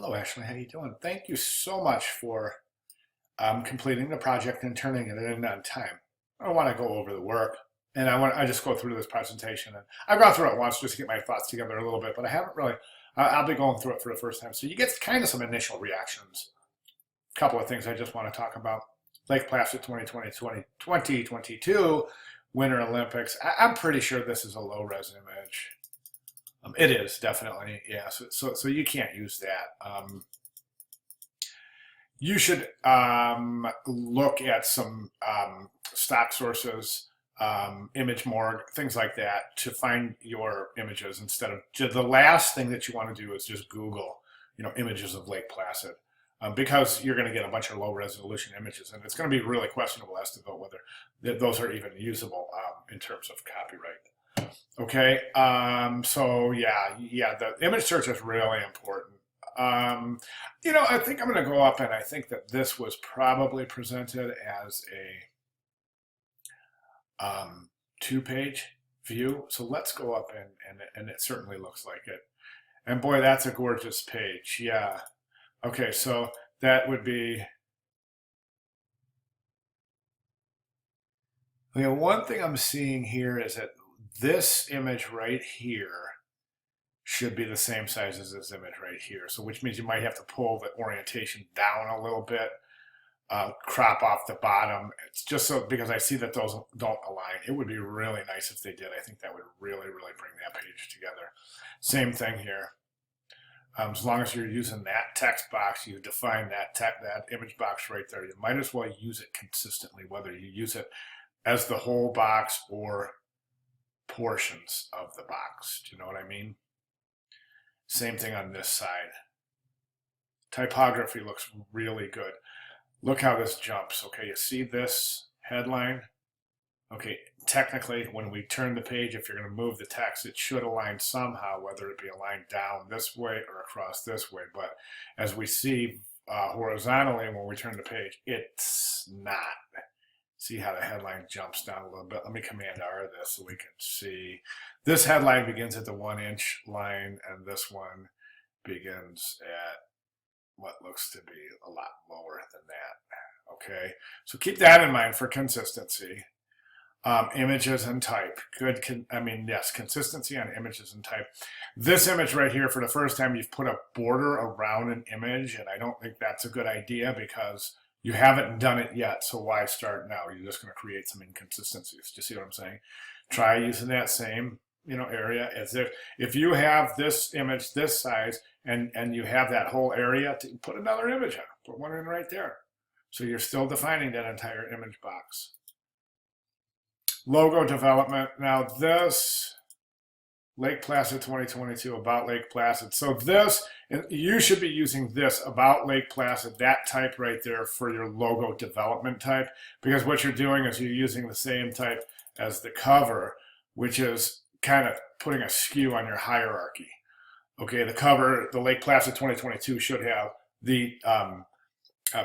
Hello, Ashley. How you doing? Thank you so much for completing the project and turning it in on time. I want to go over the work, and I just go through this presentation, and I've gone through it once just to get my thoughts together a little bit, but I haven't really. I'll be going through it for the first time, so you get kind of some initial reactions. A couple of things I just want to talk about: Lake Placid 2022 Winter Olympics. I'm pretty sure this is a low-res image. It is definitely, yeah. So you can't use that. You should look at some stock sources, ImageMorgue, things like that to find your images instead of the last thing that you want to do is just Google, images of Lake Placid. Because you're going to get a bunch of low resolution images, and it's going to be really questionable as to whether those are even usable in terms of copyright. Okay, so yeah, the image search is really important. I think I'm going to go up, and I think that this was probably presented as a two-page view. So let's go up, and it certainly looks like it. And boy, that's a gorgeous page. Yeah. Okay, so that would be. One thing I'm seeing here is that this image right here should be the same size as this image right here. So which means you might have to pull the orientation down a little bit, crop off the bottom. It's just so because I see that those don't align. It would be really nice if they did. I think that would really, really bring that page together. Same thing here. As long as you're using that text box, you define that image box right there. You might as well use it consistently, whether you use it as the whole box or portions of the box. Do you know what I mean? Same thing on this side. Typography looks really good. Look how this jumps. Okay, you see this headline? Okay, technically, when we turn the page, if you're going to move the text, it should align somehow, whether it be aligned down this way or across this way. But as we see horizontally when we turn the page, it's not. See how the headline jumps down a little bit. Let me Command R this so we can see. This headline begins at the 1-inch line, and this one begins at what looks to be a lot lower than that. Okay, so keep that in mind for consistency. Images and type. Yes, consistency on images and type. This image right here, for the first time, you've put a border around an image, and I don't think that's a good idea because you haven't done it yet, so why start now? You're just going to create some inconsistencies. Do you see what I'm saying? Try using that same area as if you have this image this size and you have that whole area, to put another image on. Put one in right there. So you're still defining that entire image box. Logo development. Now this Lake Placid 2022, about Lake Placid. So this, you should be using this, about Lake Placid, that type right there for your logo development type, because what you're doing is you're using the same type as the cover, which is kind of putting a skew on your hierarchy. Okay, the cover, the Lake Placid 2022 should have the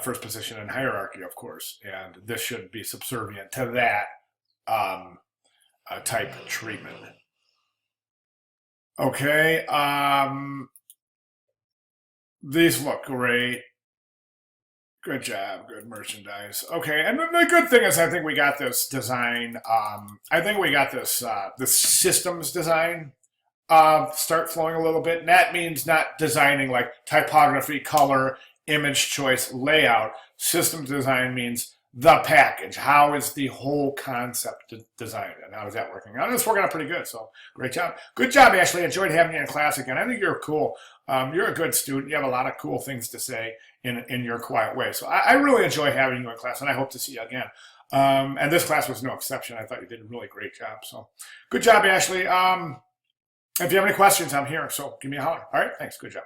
first position in hierarchy, of course, and this should be subservient to that type treatment. Okay, these look great. Good job, good merchandise. Okay, and the good thing is I think we got this design, I think we got this systems design start flowing a little bit. And that means not designing like typography, color, image choice, layout. Systems design means the package. How is the whole concept designed, and how is that working out? And it's working out pretty good, so great job. Good job, Ashley. Enjoyed having you in class again. I think you're cool. You're a good student. You have a lot of cool things to say in your quiet way. So I really enjoy having you in class, and I hope to see you again. And this class was no exception. I thought you did a really great job. So good job, Ashley. If you have any questions, I'm here, so give me a holler. All right, thanks. Good job.